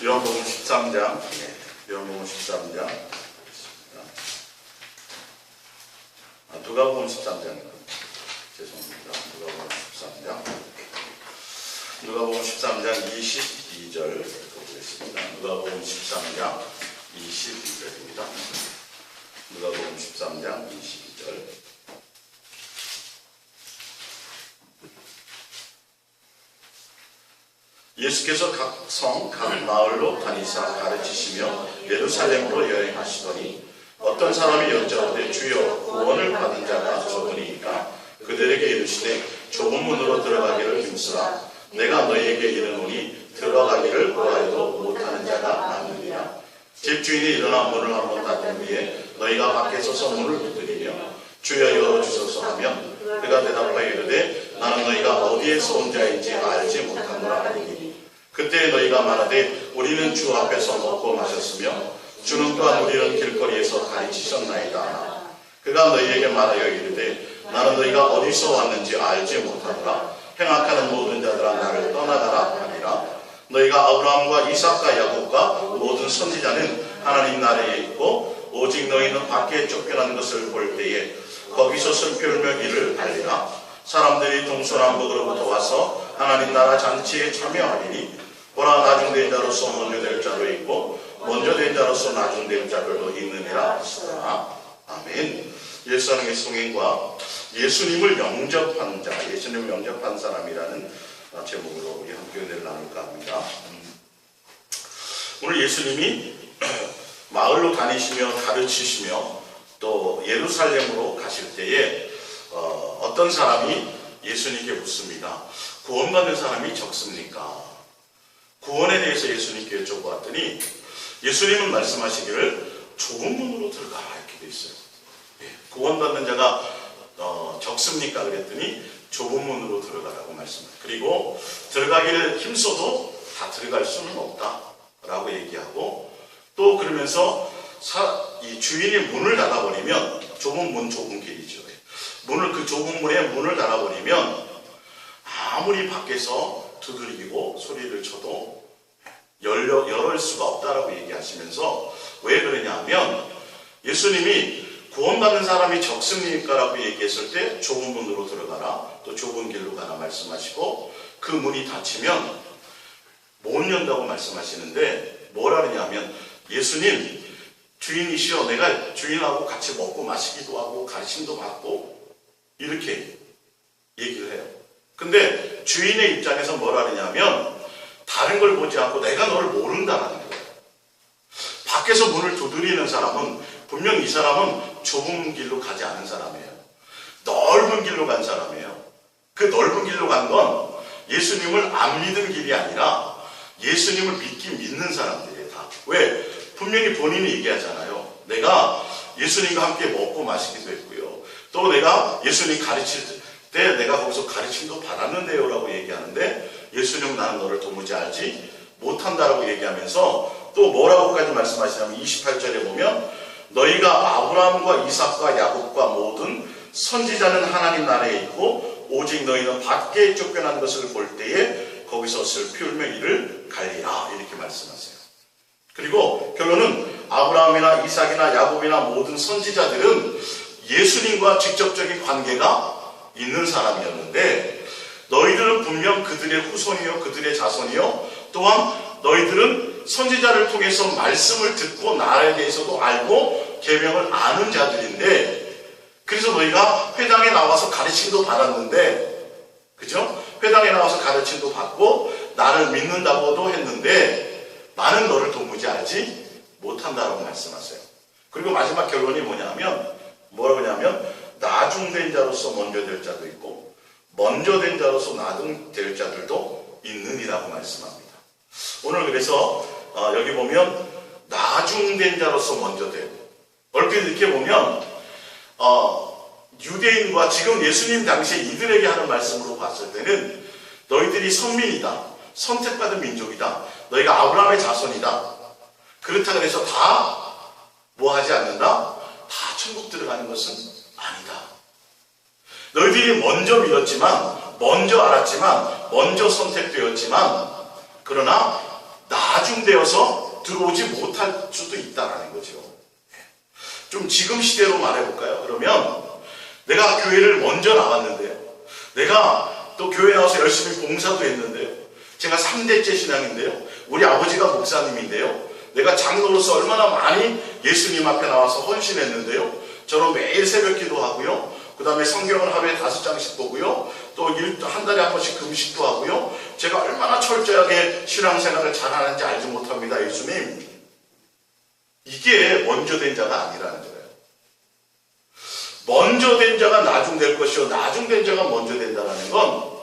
요한복음 13장, 요한복음 13장, 누가복음 13장입니다. 죄송합니다. 누가복음 13장 22절 보겠습니다. 누가복음 13장 22절입니다. 누가복음 13장 22절. 예수께서 각 성, 각 마을로 다니사 가르치시며 예루살렘으로 여행하시더니 어떤 사람이 여짜오되 주여 구원을 받은 자가 적으니까 그들에게 이르시되 좁은 문으로 들어가기를 힘쓰라. 내가 너희에게 이르노니 들어가기를 원하여도 못하는 자가 많으니라. 집주인이 일어나 문을 한번 닫은 후에 너희가 밖에 서서 문을 두드리며 주여 열어주소서 하면 그가 대답하여 이르되 나는 너희가 어디에서 온 자인지 알지 못하노라 하니니 그때 너희가 말하되 우리는 주 앞에서 먹고 마셨으며 주는 또한 우리를 길거리에서 가르치셨나이다. 그가 너희에게 말하여 이르되 나는 너희가 어디서 왔는지 알지 못하노라. 행악하는 모든 자들아 나를 떠나가라 하니라. 너희가 아브라함과 이삭과 야곱과 모든 선지자는 하나님 나라에 있고 오직 너희는 밖에 쫓겨난 것을 볼 때에 거기서 슬피 울며 이를 알리라. 사람들이 동서남북으로부터 와서 하나님 나라 잔치에 참여하리니 보라 나중된 자로서 먼저 될 자도 있고 먼저 된 자로서 나중된 자들도 있느니라 하시더라. 아멘. 예수님의 성행과 예수님을 영접한 자, 예수님을 영접한 사람이라는 제목으로 우리 함께 은혜를 나눌까 합니다. 오늘 예수님이 마을로 다니시며 가르치시며 또 예루살렘으로 가실 때에 어떤 사람이 예수님께 묻습니다. 구원받는 사람이 적습니까? 구원에 대해서 예수님께 여쭤보았더니 예수님은 말씀하시기를 좁은 문으로 들어가라 이렇게 돼 있어요. 구원받는 자가 적습니까? 그랬더니 좁은 문으로 들어가라고 말씀합니다. 그리고 들어가기를 힘써도 다 들어갈 수는 없다라고 얘기하고 또 그러면서 이 주인이 문을 닫아버리면 좁은 문, 좁은 길이죠. 그 좁은 문에 문을 닫아버리면 아무리 밖에서 두들기고 소리를 쳐도 열을 수가 없다라고 얘기하시면서 왜 그러냐면 예수님이 구원받는 사람이 적습니까? 라고 얘기했을 때 좁은 문으로 들어가라 또 좁은 길로 가라 말씀하시고 그 문이 닫히면 못 연다고 말씀하시는데 뭐라 그러냐면 예수님 주인이시여 내가 주인하고 같이 먹고 마시기도 하고 가르침도 받고 이렇게 얘기를 해요. 근데 주인의 입장에서 뭐라 그러냐면 다른 걸 보지 않고 내가 너를 모른다라는 거예요. 밖에서 문을 두드리는 사람은 분명 이 사람은 좁은 길로 가지 않은 사람이에요. 넓은 길로 간 사람이에요. 그 넓은 길로 간 건 예수님을 안 믿은 길이 아니라 예수님을 믿는 사람들이에요. 다. 왜? 분명히 본인이 얘기하잖아요. 내가 예수님과 함께 먹고 마시기도 했고요. 또 내가 예수님 가르칠 때 내가 거기서 가르침도 받았는데요 라고 얘기하는데 예수님 나는 너를 도무지 알지 못한다라고 얘기하면서 또 뭐라고까지 말씀하시냐면 28절에 보면 너희가 아브라함과 이삭과 야곱과 모든 선지자는 하나님 나라에 있고 오직 너희는 밖에 쫓겨난 것을 볼 때에 거기서 슬피 울며 이를 갈리라 이렇게 말씀하세요. 그리고 결론은 아브라함이나 이삭이나 야곱이나 모든 선지자들은 예수님과 직접적인 관계가 있는 사람이었는데 너희들은 분명 그들의 후손이요 그들의 자손이요 또한 너희들은 선지자를 통해서 말씀을 듣고 나라에 대해서도 알고 계명을 아는 자들인데 그래서 너희가 회당에 나와서 가르침도 받았는데 그죠? 회당에 나와서 가르침도 받고 나를 믿는다고도 했는데 나는 너를 도무지 알지 못한다라고 말씀하세요. 그리고 마지막 결론이 뭐라고 하냐면 나중된 자로서 먼저 될 자도 있고 먼저 된 자로서 나중될 자들도 있느니라고 말씀합니다. 오늘 그래서 여기 보면 나중된 자로서 먼저 된 얼핏 이렇게 보면 유대인과 지금 예수님 당시에 이들에게 하는 말씀으로 봤을 때는 너희들이 선민이다. 선택받은 민족이다. 너희가 아브라함의 자손이다. 그렇다고 해서 다 뭐 하지 않는다? 다 천국 들어가는 것은 아니다. 너희들이 먼저 믿었지만 먼저 알았지만 먼저 선택되었지만 그러나 나중되어서 들어오지 못할 수도 있다라는 거죠. 좀 지금 시대로 말해볼까요? 그러면 내가 교회를 먼저 나왔는데요. 내가 또 교회 나와서 열심히 봉사도 했는데요. 제가 3대째 신앙인데요. 우리 아버지가 목사님인데요. 내가 장로로서 얼마나 많이 예수님 앞에 나와서 헌신했는데요. 저는 매일 새벽 기도하고요. 그 다음에 성경을 하루에 5장씩 보고요. 또 한 달에 한 번씩 금식도 하고요. 제가 얼마나 철저하게 신앙생활을 잘하는지 알지 못합니다. 예수님. 이게 먼저 된 자가 아니라는 거예요. 먼저 된 자가 나중될 것이요. 나중된 자가 먼저 된다는 건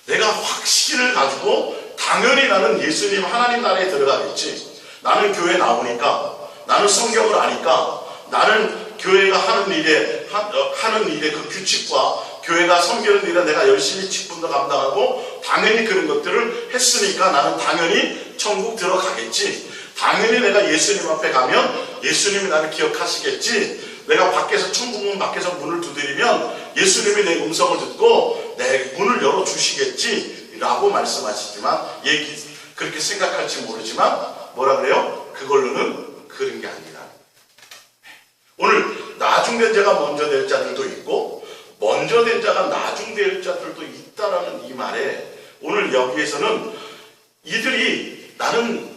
내가 확신을 가지고 당연히 나는 예수님 하나님 나라에 들어가겠지. 나는 교회 나오니까, 나는 성경을 아니까, 나는 교회가 하는 일에 그 규칙과 교회가 섬기는 일에 내가 열심히 직분도 감당하고 당연히 그런 것들을 했으니까 나는 당연히 천국 들어가겠지. 당연히 내가 예수님 앞에 가면 예수님이 나를 기억하시겠지. 내가 밖에서 천국문 밖에서 문을 두드리면 예수님이 내 음성을 듣고 내 문을 열어주시겠지 라고 말씀하시지만 그렇게 생각할지 모르지만 뭐라 그래요? 그걸로는 그런 게 아니라 오늘 나중된 자가 먼저 될 자들도 있고 먼저 된 자가 나중될 자들도 있다라는 이 말에 오늘 여기에서는 이들이 나는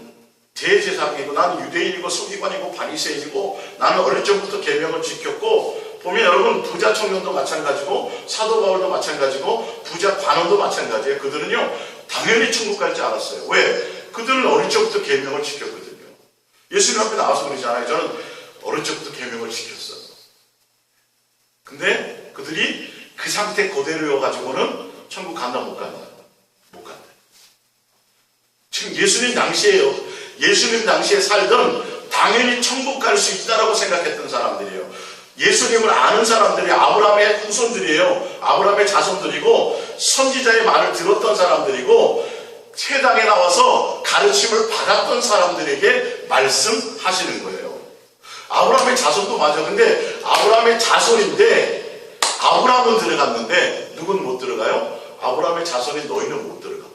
대제사장이고 나는 유대인이고 서기관이고 바리새인이고 나는 어릴 적부터 계명을 지켰고 보면 여러분 부자 청년도 마찬가지고 사도 바울도 마찬가지고 부자 관원도 마찬가지예요. 그들은요 당연히 천국 갈 줄 알았어요. 왜? 그들은 어릴 적부터 계명을 지켰거든요. 예수님 앞에 나와서 그러잖아요. 저는 어릴 적부터 계명을 지켰어요. 근데 그들이 그 상태 그대로여가지고는 천국 간다 못 간다? 못 간다. 지금 예수님 당시에요. 예수님 당시에 살던 당연히 천국 갈 수 있다라고 생각했던 사람들이에요. 예수님을 아는 사람들이 아브라함의 후손들이에요. 아브라함의 자손들이고 선지자의 말을 들었던 사람들이고 세상에 나와서 가르침을 받았던 사람들에게 말씀하시는 거예요. 아브라함의 자손도 맞아. 근데 아브라함의 자손인데 아브라함은 들어갔는데 누군 못 들어가요? 아브라함의 자손인 너희는 못 들어가.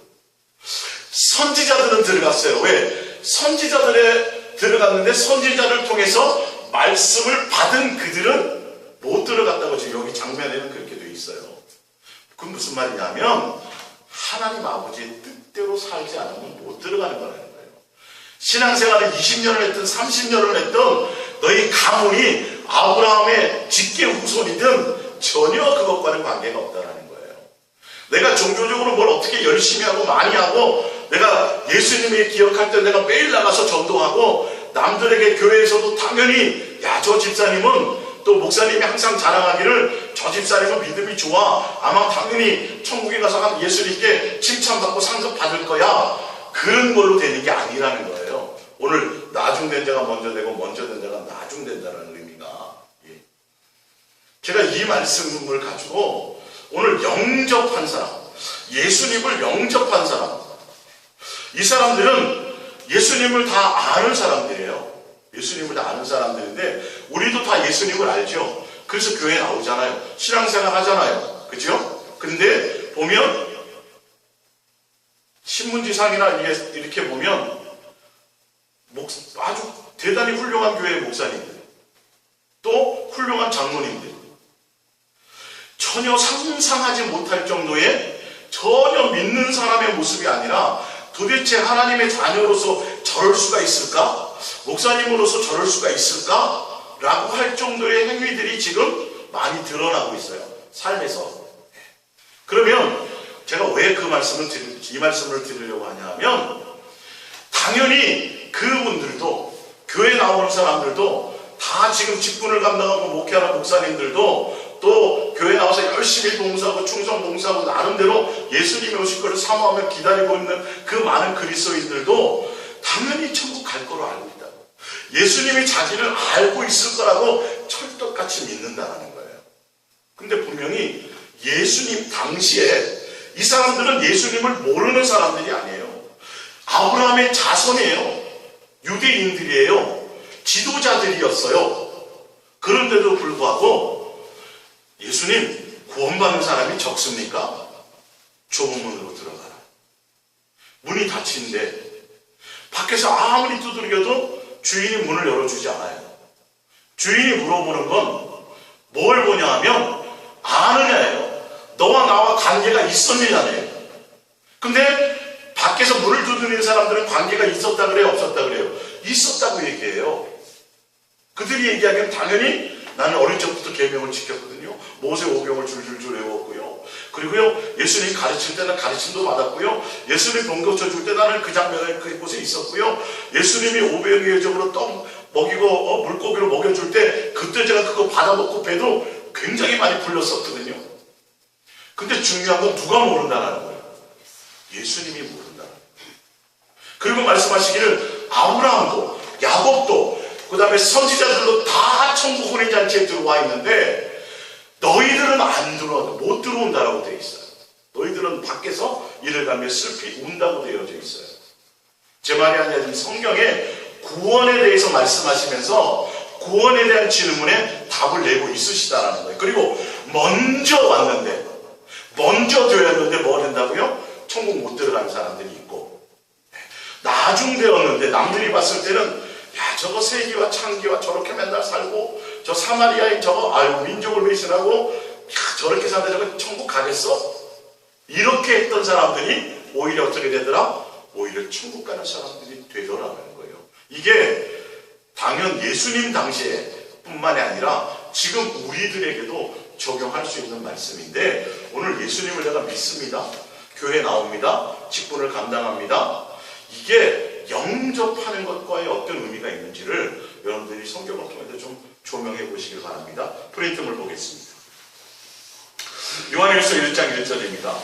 선지자들은 들어갔어요. 왜? 선지자들에 들어갔는데 선지자를 통해서 말씀을 받은 그들은 못 들어갔다고 지금 여기 장면에는 그렇게 되어 있어요. 그건 무슨 말이냐면 하나님 아버지의 뜻대로 살지 않으면 못 들어가는 거라는 거예요. 신앙생활을 20년을 했든 30년을 했든 너희 가문이 아브라함의 직계 후손이든 전혀 그것과는 관계가 없다는 거예요. 내가 종교적으로 뭘 어떻게 열심히 하고 많이 하고 내가 예수님이 기억할 때 내가 매일 나가서 전도하고 남들에게 교회에서도 당연히 야 저 집사님은 또 목사님이 항상 자랑하기를 저 집사님은 믿음이 좋아 아마 당연히 천국에 가서 예수님께 칭찬받고 상급 받을 거야 그런 걸로 되는 게 아니라는 거예요. 오늘 나중된 자가 먼저 되고 먼저 된 자가 나중된다는 의미가 제가 이 말씀을 가지고 오늘 영접한 사람 예수님을 영접한 사람 이 사람들은 예수님을 다 아는 사람들이에요. 예수님을 다 아는 사람들인데 우리도 다 예수님을 알죠. 그래서 교회 나오잖아요. 신앙생활 하잖아요. 그죠? 그런데 보면 신문지상이나 이렇게 보면 아주 대단히 훌륭한 교회의 목사님들 또 훌륭한 장로님들 전혀 상상하지 못할 정도의 전혀 믿는 사람의 모습이 아니라 도대체 하나님의 자녀로서 저럴 수가 있을까? 목사님으로서 저럴 수가 있을까? 라고 할 정도의 행위들이 지금 많이 드러나고 있어요. 삶에서. 그러면 제가 왜 이 말씀을 드리려고 하냐면 당연히 그분들도 교회 나오는 사람들도 다 지금 직분을 감당하고 목회하는 목사님들도 또 교회 나와서 열심히 봉사하고 충성 봉사하고 나름대로 예수님이 오실 것을 사모하며 기다리고 있는 그 많은 그리스도인들도 당연히 천국 갈 거로 알고 있다고. 예수님이 자기를 알고 있을 거라고 철떡같이 믿는다는 거예요. 근데 분명히 예수님 당시에 이 사람들은 예수님을 모르는 사람들이 아니에요. 아브라함의 자손이에요. 유대인들이에요. 지도자들이었어요. 그런데도 불구하고 예수님 구원받는 사람이 적습니까? 좁은 문으로 들어가라. 문이 닫힌데 밖에서 아무리 두드려도 주인이 문을 열어주지 않아요. 주인이 물어보는 건 뭘 보냐 하면 아느냐예요. 너와 나와 관계가 있었느냐예요. 근데 밖에서 문을 두드리는 사람들은 관계가 있었다 그래요, 없었다 그래요? 있었다고 얘기해요. 그들이 얘기하기엔 당연히 나는 어릴 적부터 계명을 지켰거든요. 모세 오경을 줄줄줄 외웠고요. 그리고요, 예수님 가르칠 때는 가르침도 받았고요. 예수님 병 고쳐줄 때 나는 그 장면에 그곳에 있었고요. 예수님이 오병이어 적으로 떡 먹이고 물고기를 먹여줄 때 그때 제가 그거 받아먹고 배도 굉장히 많이 불렸었거든요. 근데 중요한 건 누가 모른다는 거예요. 예수님이 모른다는 거예요. 그리고 말씀하시기를 아브라함도 야곱도 그 다음에 선지자들도 다 천국 혼인잔치에 들어와 있는데 너희들은 안 들어와도 못 들어온다라고 되어 있어요. 너희들은 밖에서 이를 가며 슬피 운다고 되어져 있어요. 제 말이 아니라 성경에 구원에 대해서 말씀하시면서 구원에 대한 질문에 답을 내고 있으시다라는 거예요. 그리고 먼저 왔는데 먼저 되었는데 뭐 된다고요? 천국 못 들어가는 사람들이 있고, 나중 되었는데 남들이 봤을 때는 야, 저거 세기와 창기와 저렇게 맨날 살고 저 사마리아인 저거 아유 민족을 배신하고 야, 저렇게 사는데 저거 천국 가겠어? 이렇게 했던 사람들이 오히려 어떻게 되더라? 오히려 천국 가는 사람들이 되더라는 거예요. 이게 당연 예수님 당시에 뿐만이 아니라 지금 우리들에게도 적용할 수 있는 말씀인데, 오늘 예수님을 내가 믿습니다. 교회 나옵니다. 직분을 감당합니다. 이게 영접하는 것과의 어떤 의미가 있는지를 여러분들이 성경을 통해서 좀 조명해 보시길 바랍니다. 프린트물 보겠습니다. 요한일서 1장 1절입니다.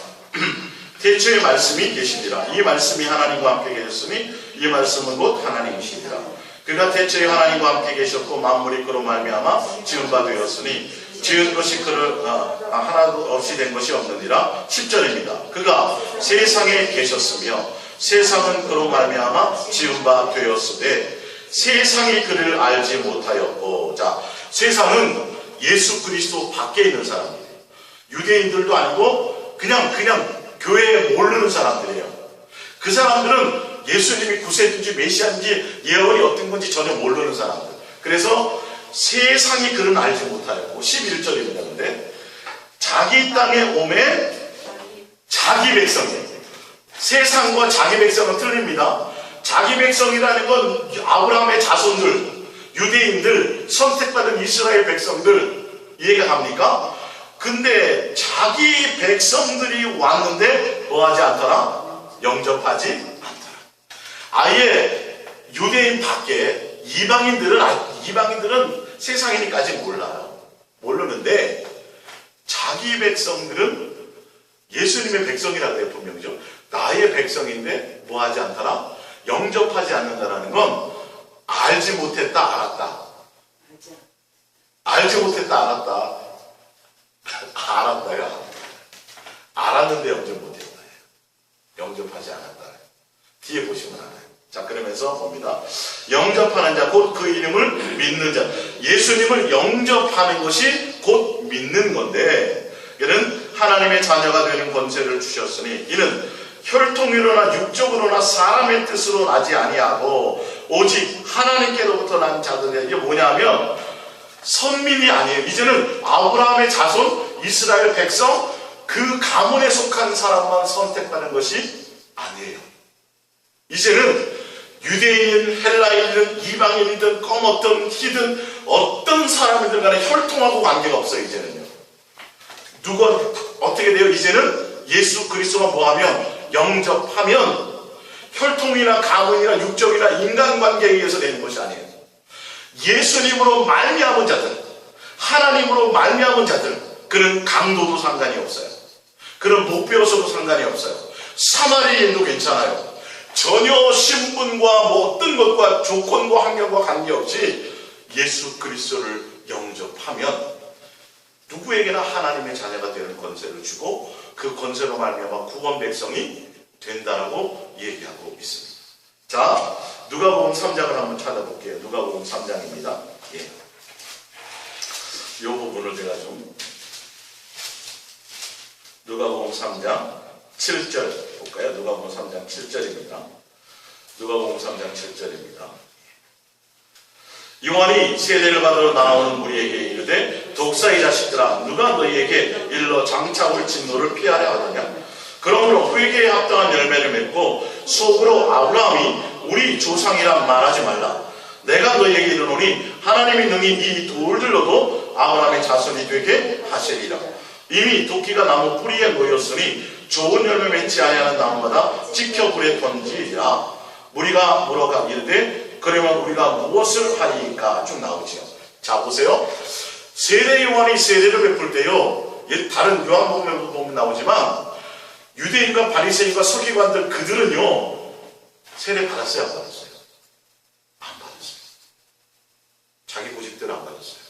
태초에 말씀이 계시니라. 이 말씀이 하나님과 함께 계셨으니 이 말씀은 곧 하나님이시니라. 그가 태초에 하나님과 함께 계셨고 만물이 그로 말미암아 지은 바 되었으니 지은 것이 그를 하나도 없이 된 것이 없느니라. 10절입니다. 그가 세상에 계셨으며 세상은 그로 말미암아 지은 바 되었으되 세상이 그를 알지 못하였고. 자, 세상은 예수 그리스도 밖에 있는 사람이에요. 유대인들도 아니고 그냥 교회에 모르는 사람들이에요. 그 사람들은 예수님이 구세주인지 메시아인지 예언이 어떤 건지 전혀 모르는 사람들. 그래서 세상이 그를 알지 못하였고. 11절입니다. 근데 자기 땅에 오매 자기 백성이에요. 세상과 자기 백성은 틀립니다. 자기 백성이라는 건 아브라함의 자손들, 유대인들, 선택받은 이스라엘 백성들, 이해가 갑니까? 근데 자기 백성들이 왔는데 뭐하지 않더라? 영접하지 않더라. 아예 유대인 밖에 이방인들은 세상이니까 아직 몰라요. 모르는데 자기 백성들은 예수님의 백성이라고 해요. 분명히죠. 나의 백성인데 뭐하지 않더라? 영접하지 않는다라는 건 알지 못했다, 알았다. 알지 못했다, 알았다. 알았다야. 알았는데 영접 못했다. 영접하지 않았다. 뒤에 보시면 알아요. 자, 그러면서 봅니다. 영접하는 자, 곧 그 이름을 믿는 자. 예수님을 영접하는 것이 곧 믿는 건데, 이는 하나님의 자녀가 되는 권세를 주셨으니 이는 혈통으로나 육적으로나 사람의 뜻으로 나지 아니하고 오직 하나님께로부터 난 자들이야. 이게 뭐냐면 선민이 아니에요. 이제는 아브라함의 자손, 이스라엘 백성, 그 가문에 속한 사람만 선택받는 것이 아니에요. 이제는 유대인이든 헬라인이든 이방인이든 검었든 희든 어떤 사람이든 간에 혈통하고 관계가 없어요. 이제는요. 누가 어떻게 돼요? 이제는 예수 그리스도가 뭐하면 영접하면 혈통이나 가문이나 육적이나 인간관계에 의해서 되는 것이 아니에요. 예수님으로 말미암은 자들, 하나님으로 말미암은 자들, 그는 강도도 상관이 없어요. 그는 못 배워서도 상관이 없어요. 사마리아인도 괜찮아요. 전혀 신분과 뭐 어떤 것과 조건과 환경과 관계없이 예수 그리스도를 영접하면 누구에게나 하나님의 자녀가 되는 권세를 주고 그 권세로 말미암아 구원 백성이 된다라고 얘기하고 있습니다. 자, 누가복음 3장을 한번 찾아볼게요. 누가복음 3장입니다. 예. 이 부분을 제가 좀 누가복음 3장 7절 볼까요? 누가복음 3장 7절입니다. 누가복음 3장 7절입니다. 요한이 세례를 받으러 나오는 무리에게 이르되 독사의 자식들아 누가 너희에게 일러 장차 올 진노를 피하려 하느냐. 그러므로 회개에 합당한 열매를 맺고 속으로 아브라함이 우리 조상이라 말하지 말라. 내가 너희에게 이르노니 하나님이 능히 이 돌들로도 아브라함의 자손이 되게 하시리라. 이미 도끼가 나무 뿌리에 놓였으니 좋은 열매 맺지 아니하는 나무마다 찍혀 불에 던지리라. 무리가 물어가 이르되 그러면 우리가 무엇을 하리까? 쭉 나오죠. 자 보세요. 세례 요한이 세례를 베풀 때요, 다른 요한복음에 보면 나오지만 유대인과 바리새인과 서기관들 그들은요 세례 받았어요, 안 받았어요? 안 받았어요. 자기 고집대로 안 받았어요.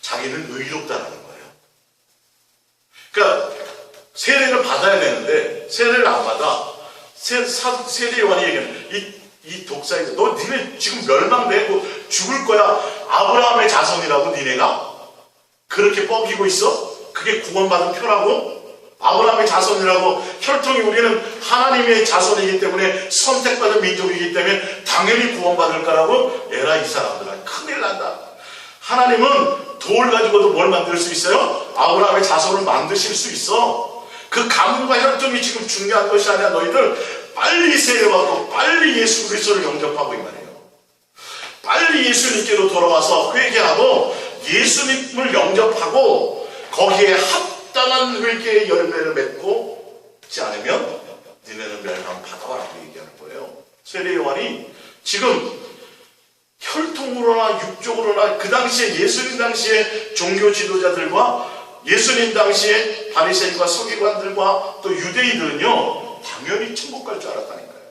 자기는 의롭다라는 거예요. 그러니까 세례를 받아야 되는데 세례를 안 받아. 세례 요한이 얘기하는 이 독사이들, 너 니네 지금 멸망되고 죽을 거야. 아브라함의 자손이라고 니네가 그렇게 뻐기고 있어? 그게 구원받은 표라고? 아브라함의 자손이라고 혈통이 우리는 하나님의 자손이기 때문에 선택받은 민족이기 때문에 당연히 구원받을 거라고? 에라 이 사람들아, 큰일 난다. 하나님은 돌 가지고도 뭘 만들 수 있어요? 아브라함의 자손을 만드실 수 있어. 그 가문과 혈통이 지금 중요한 것이 아니야. 너희들 빨리 세례받고 빨리 예수 그리스도를 영접하고 이 말이에요. 빨리 예수님께로 돌아와서 회개하고 예수님을 영접하고 거기에 합당한 회개의 열매를 맺고 있지 않으면 니네는 멸망 받아와라고 얘기하는 거예요. 세례 요한이 지금 혈통으로나 육적으로나 그 당시에 예수님 당시에 종교 지도자들과 예수님 당시에 바리새인과 서기관들과 또 유대인들은요 당연히 천국 갈 줄 알았다니까요.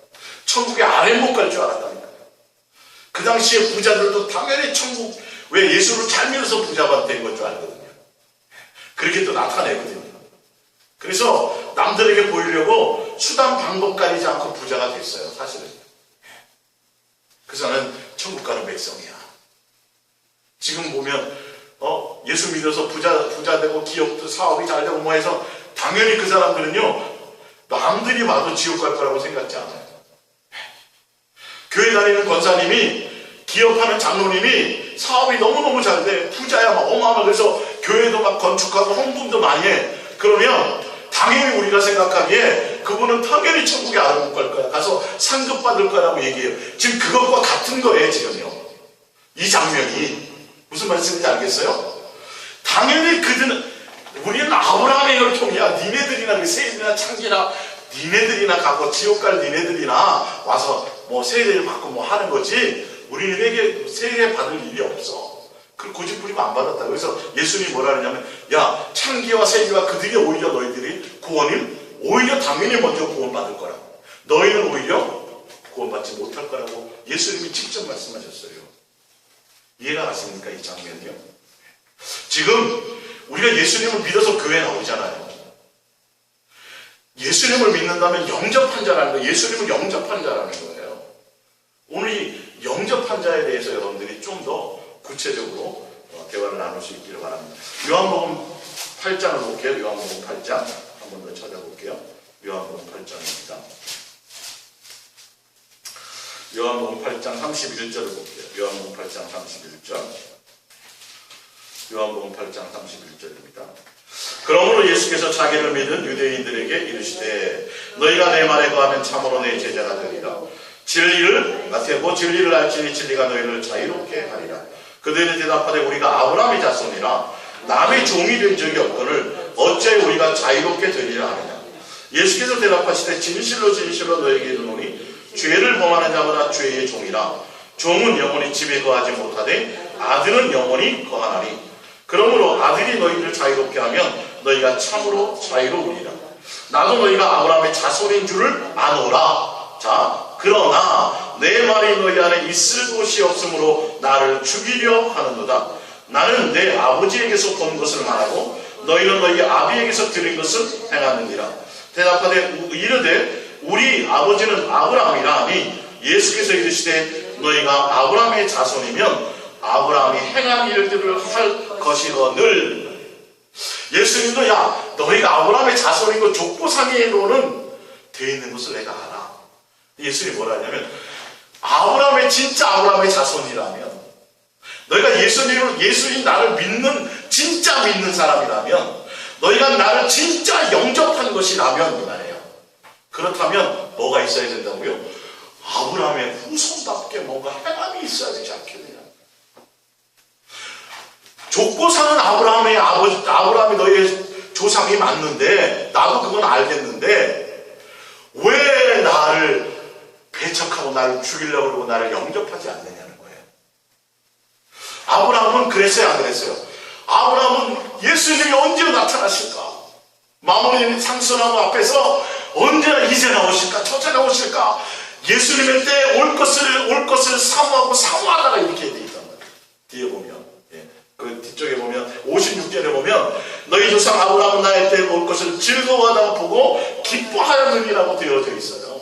천국의 아래 못 갈 줄 알았다니까요. 그 당시에 부자들도 당연히 천국, 왜 예수를 잘 믿어서 부자가 된 건 줄 알거든요. 그렇게 또 나타내거든요. 그래서 남들에게 보이려고 수단 방법 가리지 않고 부자가 됐어요, 사실은. 그래서 나는 천국 가는 백성이야. 지금 보면 예수 믿어서 부자 되고 기업도 사업이 잘 되고 뭐 해서 당연히 그 사람들은요 남들이 봐도 지옥 갈 거라고 생각지 않아요. 교회 다니는 권사님이, 기업하는 장로님이 사업이 너무너무 잘 돼. 부자야, 막 어마어마하고. 그래서 교회도 막 건축하고 헌금도 많이 해. 그러면 당연히 우리가 생각하기에 그분은 당연히 천국에 아래 못 갈 거야. 가서 상급 받을 거라고 얘기해요. 지금 그것과 같은 거예요, 지금요. 이 장면이. 무슨 말씀인지 알겠어요? 당연히 우리는 아브라함의 혈통이야. 니네들이나 세인이나 창기나 니네들이나 가고 지옥 갈 니네들이나 와서 뭐 세례를 받고 뭐 하는 거지. 우리에게 세례 받을 일이 없어. 그 고집 부리고 안 받았다. 그래서 예수님이 뭐라 그러냐면, 야 창기와 세기와 그들이 오히려 너희들이 구원을 오히려 당연히 먼저 구원받을 거라고. 너희는 오히려 구원받지 못할 거라고 예수님이 직접 말씀하셨어요. 이해가 가십니까, 이 장면이요? 지금 우리가 예수님을 믿어서 교회에 나오잖아요. 예수님을 믿는다면 영접한 자라는 거예요. 예수님을 영접한 자라는 거예요. 오늘 이 영접한 자에 대해서 여러분들이 좀 더 구체적으로 대화를 나눌 수 있기를 바랍니다. 요한복음 8장을 볼게요. 요한복음 8장 한 번 더 찾아볼게요. 요한복음 8장입니다. 요한복음 8장 31절을 볼게요. 요한복음 8장 31절. 요한복음 8장 31절입니다. 그러므로 예수께서 자기를 믿은 유대인들에게 이르시되 너희가 내 말에 거하면 참으로 내 제자가 되리라. 진리를 알지니 진리가 너희를 자유롭게 하리라. 그들이 대답하되 우리가 아브라함의 자손이라 남의 종이 된 적이 없거늘 어째 우리가 자유롭게 되리라 하느냐. 예수께서 대답하시되 진실로 진실로 너희에게 이르노니 죄를 범하는 자마다 죄의 종이라. 종은 영원히 집에 거하지 못하되 아들은 영원히 거하나니. 그러므로 아들이 너희를 자유롭게 하면 너희가 참으로 자유로우리라. 나도 너희가 아브라함의 자손인 줄을 아노라. 자, 그러나 내 말이 너희 안에 있을 곳이 없으므로 나를 죽이려 하는도다. 나는 내 아버지에게서 본 것을 말하고 너희는 너희 아비에게서 들은 것을 행하느니라. 대답하되 이르되 우리 아버지는 아브라함이라 하니 예수께서 이르시되 너희가 아브라함의 자손이면 아브라함이 행한 일들을 할 것이거늘. 예수님도 야 너희가 아브라함의 자손인 거 족보상의로는 되어 있는 것을 내가 알아. 예수님이 뭐라 하냐면 아브라함의 진짜 아브라함의 자손이라면, 너희가 예수님 나를 믿는 진짜 믿는 사람이라면, 너희가 나를 진짜 영접한 것이라면 이 말이에요. 그렇다면 뭐가 있어야 된다고요? 아브라함의 후손답게 뭔가 행함이 있어야 되지 않겠느냐. 족보상은 아브라함이 너희의 조상이 맞는데, 나도 그건 알겠는데 왜 나를 배척하고 나를 죽이려고 그러고 나를 영접하지 않느냐는 거예요. 아브라함은 그랬어요, 안 그랬어요? 아브라함은 예수님이 언제 나타나실까? 마모니 상수나무 앞에서 언제나 이제 나오실까? 저제 나오실까? 예수님의 때 올 것을 사모하다가 이렇게 돼 있단 말이에요. 뒤에 보면, 그 뒤쪽에 보면 56절에 보면 너희 조상 아브라함은 나의 때 올 것을 즐거워하다가 보고 기뻐하였느니라고 되어져 있어요.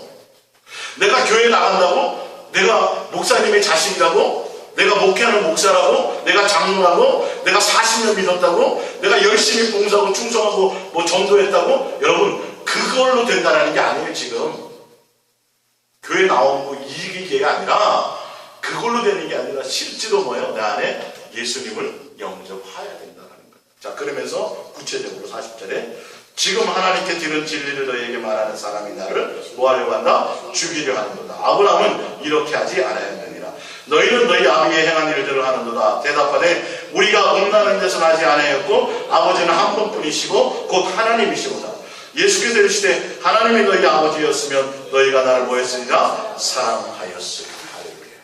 내가 교회 나간다고, 내가 목사님의 자식이라고, 내가 목회하는 목사라고, 내가 장로라고, 내가 40년 믿었다고, 내가 열심히 봉사하고 충성하고 뭐 전도했다고, 여러분 그걸로 된다는 게 아니에요. 지금 교회 나오고 이게 아니라, 그걸로 되는 게 아니라 실제로 뭐예요? 내 안에 예수님을 영접해야 된다는 거예요. 자, 그러면서 구체적으로 40절에 지금 하나님께 들은 진리를 너희에게 말하는 사람이 나를 뭐 하려고 한다? 죽이려 하는도다. 아브라함은 이렇게 하지 않았느니라. 너희는 너희 아비의 행한 일들을 하는도다. 대답하되 우리가 음란한 데서 하지 않았고 아버지는 한 분뿐이시고 곧 하나님이시로다. 예수께서 이르시되 하나님이 너희 아버지였으면 너희가 나를 뭐 했으리라? 사랑하였으리라. 할렐루야.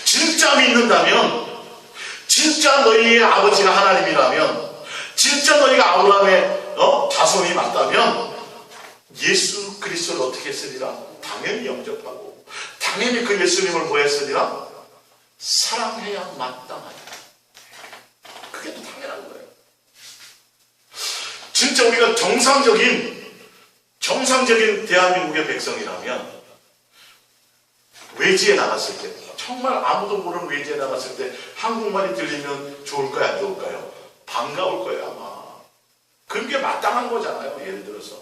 진짜 믿는다면, 진짜 너희의 아버지가 하나님이라면, 진짜 너희가 아브라함의 자손이 맞다면 예수 그리스도를 어떻게 했으리라? 당연히 영접하고 당연히 그 예수님을 뭐 했으리라? 사랑해야 마땅하다. 그게 또 당연한 거예요. 진짜 우리가 정상적인 대한민국의 백성이라면, 외지에 나갔을 때, 정말 아무도 모르는 외지에 나갔을 때 한국말이 들리면 좋을까요, 안 좋을까요? 반가울 거예요, 아마. 그런 게 마땅한 거잖아요. 예를 들어서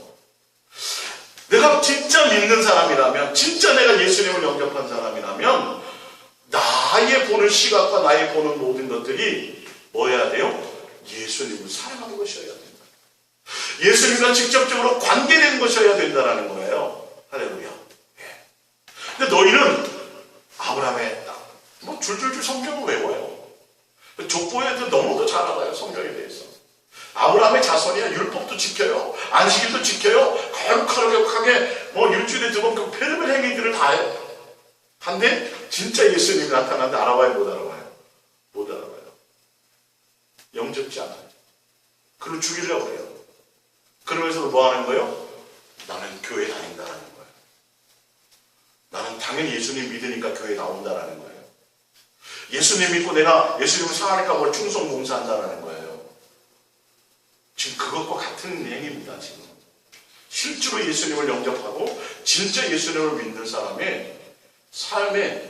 내가 진짜 믿는 사람이라면, 진짜 내가 예수님을 영접한 사람이라면, 나의 보는 시각과 나의 보는 모든 것들이 뭐 해야 돼요? 예수님을 사랑하는 것이어야 된다. 예수님과 직접적으로 관계된 것이어야 된다는 거예요. 할렐루야. 근데 너희는 아브라함의 뭐 줄줄줄 성경을 외워요. 족보에도 너무도 잘 알아요, 성경에 대해서. 아브라함의 자손이야. 율법도 지켜요, 안식일도 지켜요, 거룩하게 뭐 일주일에 2번 그 별별 행위들을 다 해요. 한데 진짜 예수님이 나타나는데 알아봐요, 못 알아봐요? 못 알아봐요. 영접지 않아요. 그걸 죽이려고 해요. 그러면서 뭐 하는 거예요? 나는 교회 다닌다라는 거예요. 나는 당연히 예수님 믿으니까 교회 나온다라는 거예요. 예수님 믿고 내가 예수님을 사랑하니까 뭘 충성 봉사한다라는 거예요. 지금 그것과 같은 행위입니다. 지금 실제로 예수님을 영접하고 진짜 예수님을 믿는 사람의 삶의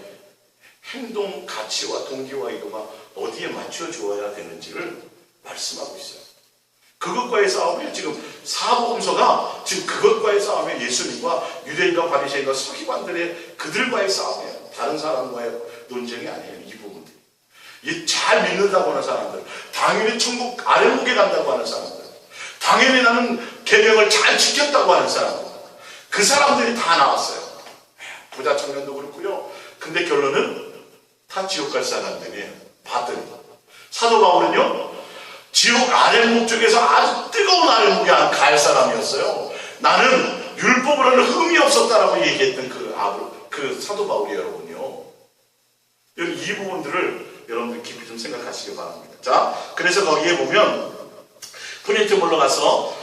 행동, 가치와 동기와 이거가 어디에 맞춰 주어야 되는지를 말씀하고 있어요. 그것과의 싸움이에요. 지금 사복음서가 지금 그것과의 싸움이에요. 예수님과 유대인과 바리새인과 서기관들의 그들과의 싸움이에요. 다른 사람과의 논쟁이 아니에요. 이 부분들이. 잘 믿는다고 하는 사람들, 당연히 천국 아래목에 간다고 하는 사람들, 당연히 나는 계명을 잘 지켰다고 하는 사람들, 그 사람들이 다 나왔어요. 부자 청년도 그렇고요. 근데 결론은 다 지옥 갈 사람들이에요. 받은. 사도 바울은요, 지옥 아랫목 쪽에서 아주 뜨거운 아랫목에 갈 사람이었어요. 나는 율법으로는 흠이 없었다라고 얘기했던 그 사도 바울이 여러분요. 이 부분들을 여러분들 깊이 좀 생각하시기 바랍니다. 자, 그래서 거기에 보면 프린트 물러가서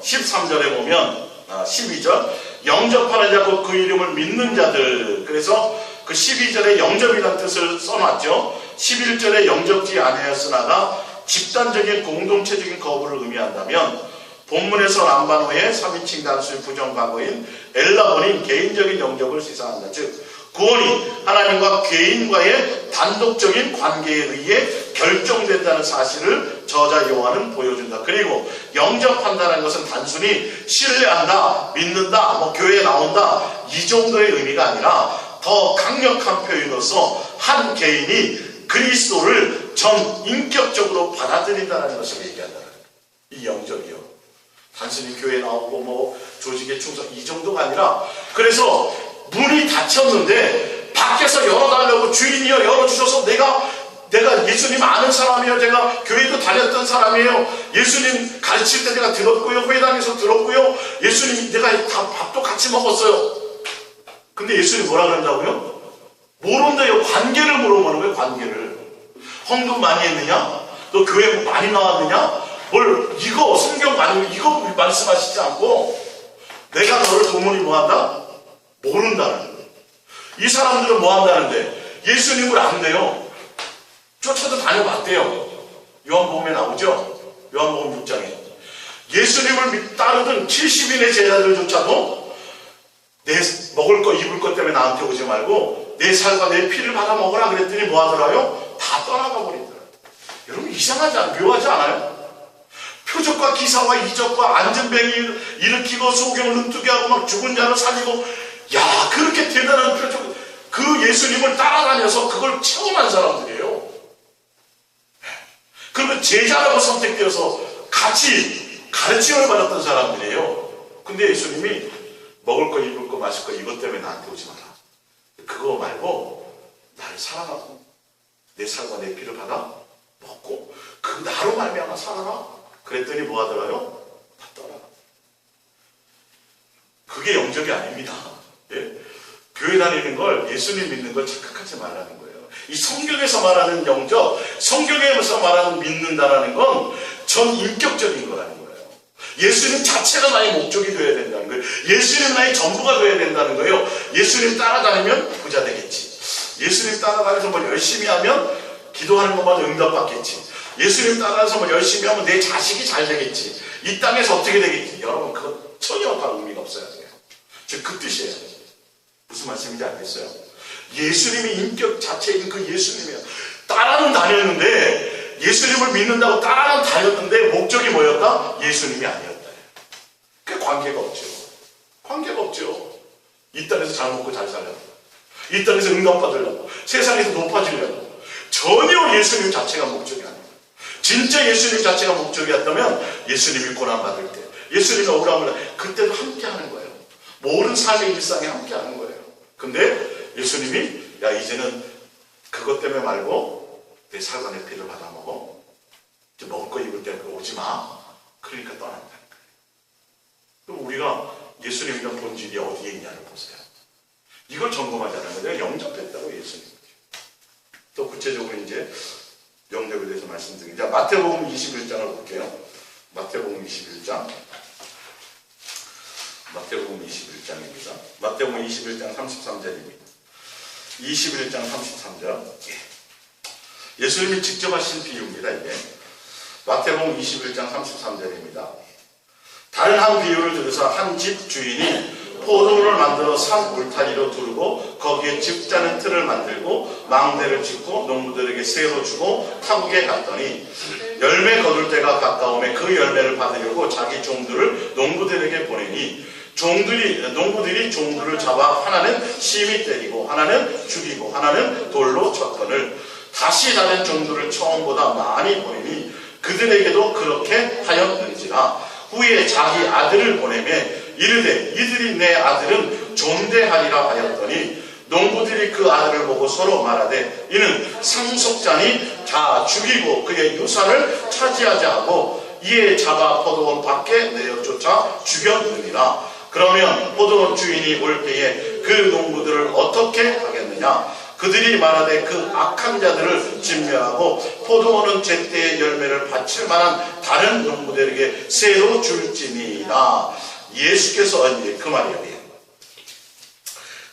13절에 보면 12절 영접하는 자 곧 그 이름을 믿는 자들. 그래서 그 12절에 영접이라는 뜻을 써놨죠. 11절에 영접지 아니하였으나가 집단적인 공동체적인 거부를 의미한다면, 본문에서 람바노의 3인칭 단수의 부정과거인 엘라본인 개인적인 영접을 시사한다. 즉 구원이 하나님과 개인과의 단독적인 관계에 의해 결정된다는 사실을 저자 요한은 보여준다. 그리고 영접한다는 것은 단순히 신뢰한다, 믿는다, 뭐 교회에 나온다 이 정도의 의미가 아니라 더 강력한 표현으로서 한 개인이 그리스도를 전 인격적으로 받아들인다는 것을 얘기한다는 거예요. 이 영적이요. 단순히 교회 나오고 뭐 조직에 충성 이 정도가 아니라, 그래서 문이 닫혔는데 밖에서 열어달라고 주인이요 열어주셔서 내가 예수님 아는 사람이에요. 제가 교회도 다녔던 사람이에요. 예수님 가르칠 때 내가 들었고요. 회당에서 들었고요. 예수님 내가 밥도 같이 먹었어요. 근데 예수님 뭐라 그런다고요? 모른다요. 관계를 물어보는 거예요. 관계를. 헌금 많이 했느냐? 너 교회 많이 나왔느냐? 이거 성경 많이 이거 말씀하시지 않고 내가 너를 도무니 뭐한다? 모른다는 거예요. 이 사람들은 뭐한다는데 예수님을 안 돼요. 쫓아도 다녀봤대요. 요한복음에 나오죠. 요한복음 6장에 예수님을 따르던 70인의 제자들조차도 내 먹을 거 입을 것 때문에 나한테 오지 말고 내 살과 내 피를 받아 먹으라 그랬더니 뭐 하더라요? 다 떠나가 버리더라고요. 여러분 이상하지 않아요? 묘하지 않아요? 표적과 기사와 이적과 안전뱅이 일으키고 소경을 눈뜨게 하고 막 죽은 자를 살리고, 야 그렇게 대단한 표적, 그 예수님을 따라다녀서 그걸 체험한 사람들이에요. 그러면 제자라고 선택되어서 같이 가르침을 받았던 사람들이에요. 근데 예수님이 먹을 거 입을 거 마실 거 이것 때문에 나한테 오지 마라. 그거 말고 나를 사랑하고 내 살과 내 피를 받아 먹고 그 나로 말미암아 살아라. 그랬더니 뭐 하더라요? 다 떠나가. 그게 영적이 아닙니다. 예? 교회 다니는 걸, 예수님 믿는 걸 착각하지 말라는 거예요. 이 성경에서 말하는 영적, 성경에서 말하는 믿는다라는 건 전 인격적인 거라는 거예요. 예수님 자체가 나의 목적이 되어야 된다는 거예요. 예수님 나의 전부가 되어야 된다는 거예요. 예수님 따라다니면 부자 되겠지. 예수님 따라다니면서 뭐 열심히 하면 기도하는 것마다 응답받겠지. 예수님 따라서 뭐 열심히 하면 내 자식이 잘 되겠지. 이 땅에서 어떻게 되겠지. 여러분 그거 전혀 다 의미가 없어요. 즉 그 뜻이에요. 무슨 말씀인지 알겠어요? 예수님이 인격 자체인 그 예수님이에요. 따라는 다녔는데, 예수님을 믿는다고 따라는 다녔는데 목적이 뭐였다? 예수님이 아니었다. 그 관계가 없죠. 관계가 없죠. 이 땅에서 잘 먹고 잘 살려고, 이 땅에서 응답받으려고, 세상에서 높아지려고. 전혀 예수님 자체가 목적이 아니에요. 진짜 예수님 자체가 목적이었다면 예수님이 고난받을 때, 예수님이 억울함을 그때도 함께 하는 거예요. 모든 삶의 일상에 함께 하는 거예요. 근데 예수님이 야 이제는 그것 때문에 말고 내 살과 내 피를 받아 먹어. 이제 먹을 거 입을 때 오지 마. 그러니까 떠난다는 거예요. 그럼 우리가 예수님 이런 본질이 어디에 있냐를 보세요. 이걸 점검하자는 거예요. 내가 영접했다고 예수님. 또 구체적으로 이제 영접에 대해서 말씀드리겠습니다. 자, 마태복음 21장을 볼게요. 마태복음 21장. 마태복음 21장입니다. 마태복음 21장 33절입니다. 21장 33절. 예수님이 직접 하신 비유입니다. 이게 마태복음 21장 33절입니다. 다른 한 비유를 들어서 한 집 주인이 포도를 만들어 산 울타리로 두르고 거기에 집 짜는 틀을 만들고 망대를 짓고 농부들에게 새로 주고 타국에 갔더니 열매 거둘 때가 가까우매 그 열매를 받으려고 자기 종들을 농부들에게 보내니 농부들이 종들을 잡아 하나는 심히 때리고 하나는 죽이고 하나는 돌로 쳤거늘 다시 다른 종들을 처음보다 많이 보내니 그들에게도 그렇게 하였는지라. 후에 자기 아들을 보내매 이르되 이들이 내 아들은 존대하리라 하였더니 농부들이 그 아들을 보고 서로 말하되 이는 상속자니 자 죽이고 그의 유산을 차지하자 하고 이에 잡아 포도원 밖에 내어 쫓아 죽였느니라. 그러면 포도원 주인이 올 때에 그 농부들을 어떻게 하겠느냐? 그들이 말하되 그 악한 자들을 진멸하고 포도원은 제때의 열매를 바칠 만한 다른 농부들에게 새로 줄지니라. 예수께서 이제 그 말이에요.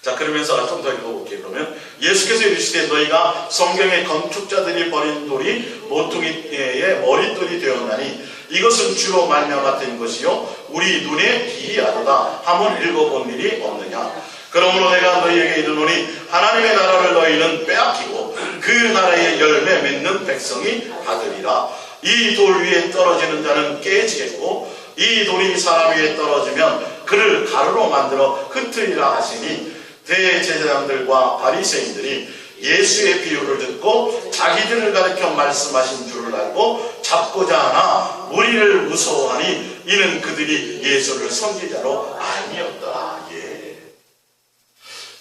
자, 그러면서 좀 더 읽어볼게요. 그러면 예수께서 이르시되 너희가 성경의 건축자들이 버린 돌이 모퉁이의 머릿돌이 되었나니 이것은 주로 말미암아 된 것이요 우리 눈에 기이하도다 함을 읽어본 일이 없느냐. 그러므로 내가 너희에게 이르노니 하나님의 나라를 너희는 빼앗기고 그 나라의 열매 맺는 백성이 받으리라. 이 돌 위에 떨어지는 자는 깨지겠고 이 돌이 사람 위에 떨어지면 그를 가루로 만들어 흩으리라 하시니 대제사장들과 바리새인들이 예수의 비유를 듣고 자기들을 가리켜 말씀하신 줄을 알고 잡고자 하나 무리를 무서워하니 이는 그들이 예수를 선지자로 아니었다. 예.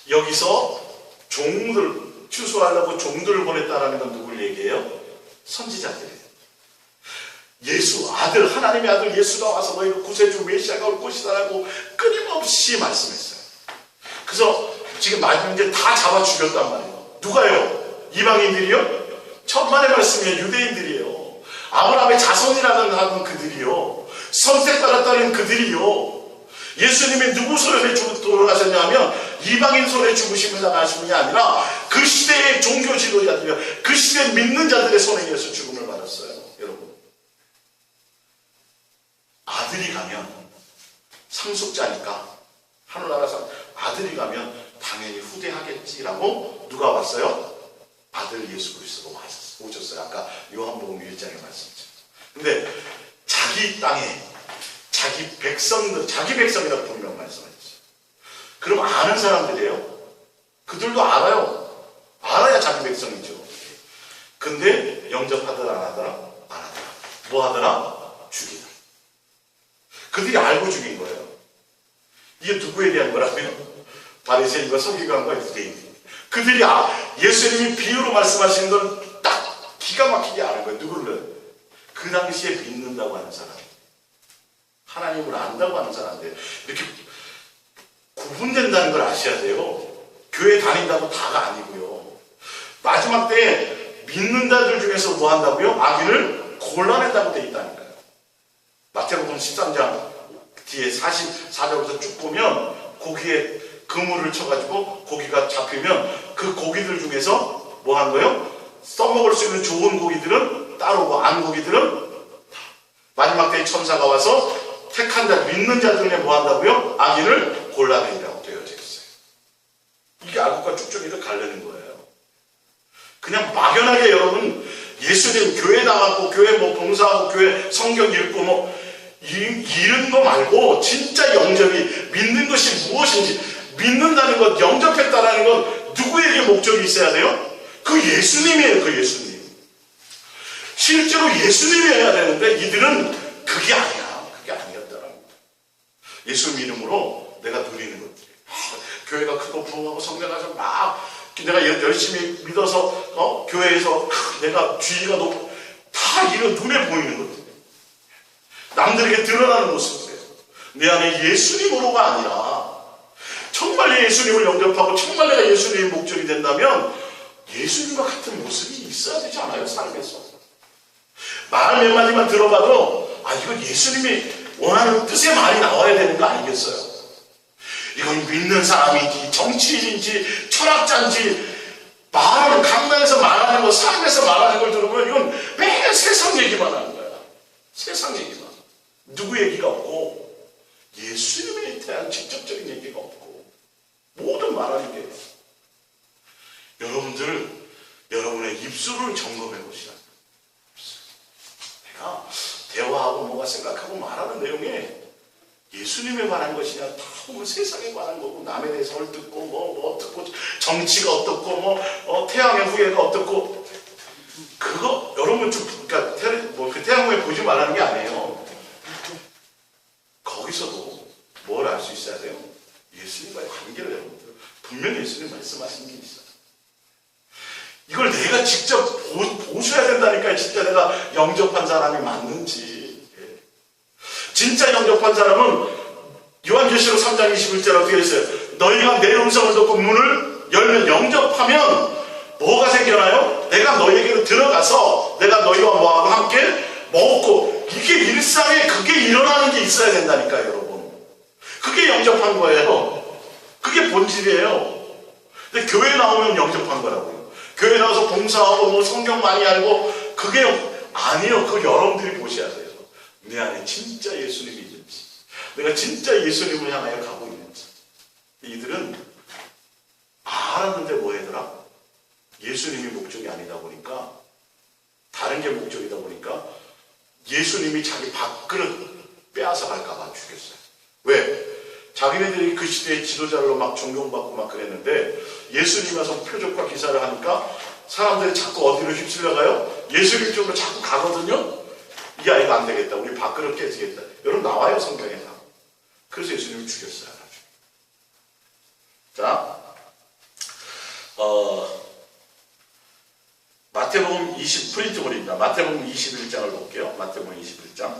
여기서 종들 추수하려고 종들을 보냈다라는 건 누굴 얘기해요? 선지자들이에요. 예수 아들, 하나님의 아들 예수가 와서 너희를 구세주 메시아가 올 것이다라고 끊임없이 말씀했어요. 그래서 지금 이제 다 잡아 죽였단 말이에요. 누가요? 이방인들이요? 천만의 말씀이에요. 유대인들이에요. 아브라함의 자손이라는 그들이요. 선택받았다는 그들이요. 예수님이 누구 손에 돌아가셨냐 하면 이방인 손에 죽으시며 나가신 게 아니라 그 시대의 종교 지도자들, 그 시대의 믿는 자들의 손에 의해서 죽음을 받았어요. 여러분, 아들이 가면 상속자니까 하늘나라에서 아들이 가면 당연히 후대하겠지라고 누가 왔어요? 아들 예수 그리스도가 오셨어요. 아까 요한복음 1장의 말씀이죠. 근데 자기 땅에 자기 백성들, 자기 백성이라고 분명 말씀하셨어요. 그럼 아는 사람들이에요. 그들도 알아요. 알아야 자기 백성이죠. 근데 영접하더라 안 하더라? 안 하더라. 뭐 하더라? 죽이더라. 그들이 알고 죽인 거예요. 이게 누구에 대한 거라고요? 바리새인과 서기관과 유대인. 그들이 예수님이 비유로 말씀하시는 걸 딱 기가 막히게 아는 거예요. 누구를? 그 당시에 믿는다고 하는 사람, 하나님을 안다고 하는 사람들, 이렇게 구분된다는 걸 아셔야 돼요. 교회 다닌다고 다가 아니고요. 마지막 때 믿는 자들 중에서 뭐 한다고요? 악인을 골라낸다고 돼 있다니까요. 마태복음 13장 뒤에 44절부터 쭉 보면 고기에 그물을 쳐가지고 고기가 잡히면 그 고기들 중에서 뭐 하는 거예요? 써먹을 수 있는 좋은 고기들은 따로고 안 고기들은 마지막 때에 천사가 와서 택한 자, 믿는 자 중에 뭐 한다고요? 악인을 골라내리라고 되어져 있어요. 이게 악과 쭉쭉이를 가르는 거예요. 그냥 막연하게 여러분 예수님 교회 나가고 교회 뭐 봉사하고 교회 성경 읽고 뭐 이런 거 말고 진짜 영접이 믿는 것이 무엇인지, 믿는다는 것, 영접했다라는 건 누구에게 목적이 있어야 돼요? 그 예수님이에요. 그 예수님. 실제로 예수님이어야 되는데 이들은 그게 아니야. 그게 아니었다라는 거예요. 예수 이름으로 내가 누리는 것들. 교회가 크고 부흥하고 성경 가서 막 내가 열심히 믿어서 교회에서 내가 지위가 높고 다 이런 눈에 보이는 것들. 남들에게 드러나는 모습이에요. 내 안에 예수님으로가 아니라 정말 예수님을 영접하고 정말 내가 예수님의 목적이 된다면 예수님과 같은 모습이 있어야 되지 않아요? 삶에서. 말 몇 마디만 들어봐도 이건 예수님이 원하는 뜻의 말이 나와야 되는 거 아니겠어요? 이건 믿는 사람인지 정치인인지 철학자인지 말을 강단에서 말하는 거, 삶에서 말하는 걸 들으면 이건 매일 세상 얘기만 하는 거야. 세상 얘기만. 누구 얘기가 없고 예수님에 대한 직접적인 얘기가 없고 모든 말하는 게 여러분들 여러분의 입술을 점검해 보시라. 내가 대화하고 뭐가 생각하고 말하는 내용에 예수님에 관한 것이냐 다 보면 세상에 관한 거고 남에 대해서 어떻고 뭐 어떻고 정치가 어떻고 태양의 후예가 어떻고 그거 여러분 좀 그러니까 그 태양 후예 보지 말라는 게 아니에요. 거기서도 뭘 알 수 있어야 돼요? 예수님과의 관계를 여러분들 분명히 예수님 말씀하신 게 있어요. 이걸 내가 직접 보셔야 된다니까요. 진짜 내가 영접한 사람이 맞는지. 진짜 영접한 사람은 요한계시록 3장 21절에 어떻게 했어요? 너희가 내 음성을 듣고 문을 열면 영접하면 뭐가 생겨나요? 내가 너희에게로 들어가서 내가 너희와 뭐하고 함께 먹고 이게 일상에 그게 일어나는 게 있어야 된다니까요. 여러분. 그게 영접한 거예요. 그게 본질이에요. 근데 교회 나오면 영접한 거라고요. 교회 나와서 봉사하고 뭐 성경 많이 알고 그게 아니에요. 그거 여러분들이 보셔야 돼요. 내 안에 진짜 예수님이 있는지, 내가 진짜 예수님을 향하여 가고 있는지. 이들은 알았는데 뭐 하더라? 예수님이 목적이 아니다 보니까, 다른 게 목적이다 보니까 예수님이 자기 밥그릇 빼앗아 갈까봐 죽였어요. 왜? 자기네들이 그 시대의 지도자로 막 존경받고 막 그랬는데 예수님 와서 표적과 기사를 하니까 사람들이 자꾸 어디로 휩쓸려가요? 예수님 쪽으로 자꾸 가거든요. 이 아이가 안 되겠다. 우리 밥그릇 깨지겠다. 여러분 나와요 성경에 다. 그래서 예수님을 죽였어요. 자, 마태복음 20 프린트물입니다. 마태복음 21장을 볼게요. 마태복음 21장.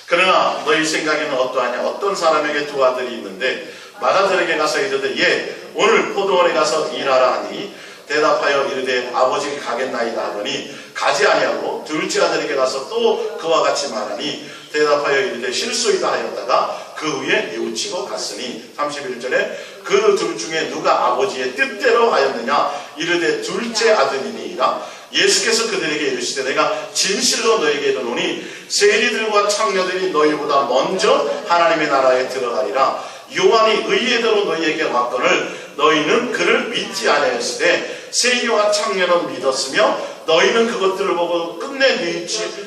그러나 너희 생각에는 어떠하냐? 어떤 사람에게 두 아들이 있는데 맏아들에게 가서 이르되 예 오늘 포도원에 가서 일하라 하니 대답하여 이르되 아버지께 가겠나이다 하더니 가지 아니하고 둘째 아들에게 가서 또 그와 같이 말하니 대답하여 이르되 실소이다 하였다가 그 후에 뉘우치고 갔으니 31절에 그 둘 중에 누가 아버지의 뜻대로 하였느냐 이르되 둘째 아들이니이다. 예수께서 그들에게 이르시되 내가 진실로 너에게 이르노니 세리들과 창녀들이 너희보다 먼저 하나님의 나라에 들어가리라. 요한이 의의대로 너희에게 왔거늘 너희는 그를 믿지 아니하였으되 세리와 창녀는 믿었으며 너희는 그것들을 보고 끝내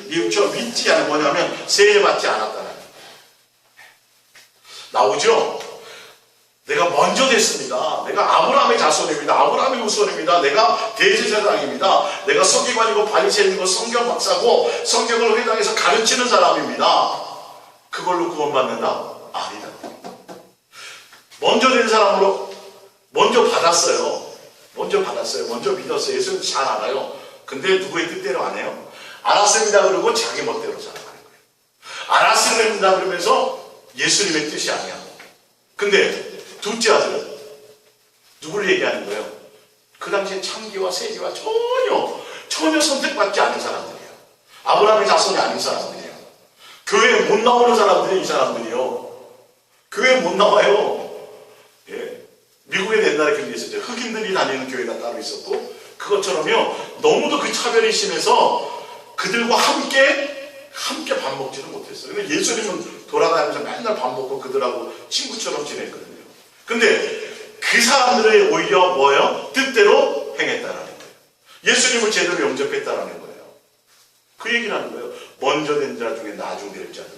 뉘우쳐 믿지 않은 뭐냐면 세례받지 않았다는 나오죠. 내가 먼저 됐습니다. 내가 아브라함의 자손입니다. 아브라함의 후손입니다. 내가 대제사장입니다. 내가 서기관이고 바리새인이고 성경 박사고 성경을 회당에서 가르치는 사람입니다. 그걸로 구원받는다? 아니다. 먼저 된 사람으로 먼저 받았어요. 먼저 믿었어요. 예수는 잘 알아요. 근데 누구의 뜻대로 안 해요? 알았습니다 그러고 자기 멋대로 살아가는 거예요. 알았습니다 그러면서 예수님의 뜻이 아니야. 근데 둘째 아들은 누구를 얘기하는 거예요? 그 당시에 창기와 세기와 전혀 선택받지 않은 사람들이에요. 아브라함의 자손이 아닌 사람들이에요. 교회에 못 나오는 사람들이 이 사람들이요. 교회에 못 나와요. 예. 미국에 옛날에 그런 게 있었죠. 흑인들이 다니는 교회가 따로 있었고 그것처럼요. 너무도 그 차별이 심해서 그들과 함께 밥 먹지는 못했어요. 근데 예수님은 돌아다니면서 맨날 밥 먹고 그들하고 친구처럼 지냈거든요. 근데 그 사람들의 오히려 뭐예요? 뜻대로 행했다라는 거예요. 예수님을 제대로 영접했다라는 거예요. 그 얘기를 하는 거예요. 먼저 된 자 중에 나중 될 자들.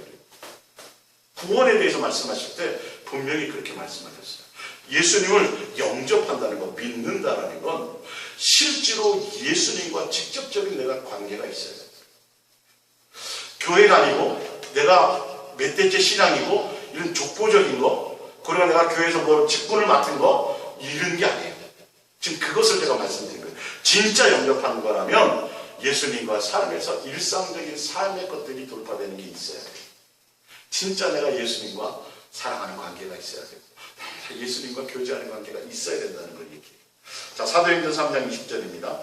구원에 대해서 말씀하실 때 분명히 그렇게 말씀하셨어요. 예수님을 영접한다는 것, 믿는다라는 건 실제로 예수님과 직접적인 내가 관계가 있어야 돼요. 교회 다니고 내가 몇 대째 신앙이고 이런 족보적인 거 그리고 내가 교회에서 뭐 직분을 맡은 거 이런 게 아니에요. 지금 그것을 제가 말씀드린 거예요. 진짜 영접하는 거라면 예수님과 삶에서 일상적인 삶의 것들이 돌파되는 게 있어야 돼요. 진짜 내가 예수님과 사랑하는 관계가 있어야 돼요. 예수님과 교제하는 관계가 있어야 된다는 걸 얘기해요. 자, 사도행전 3장 20절입니다.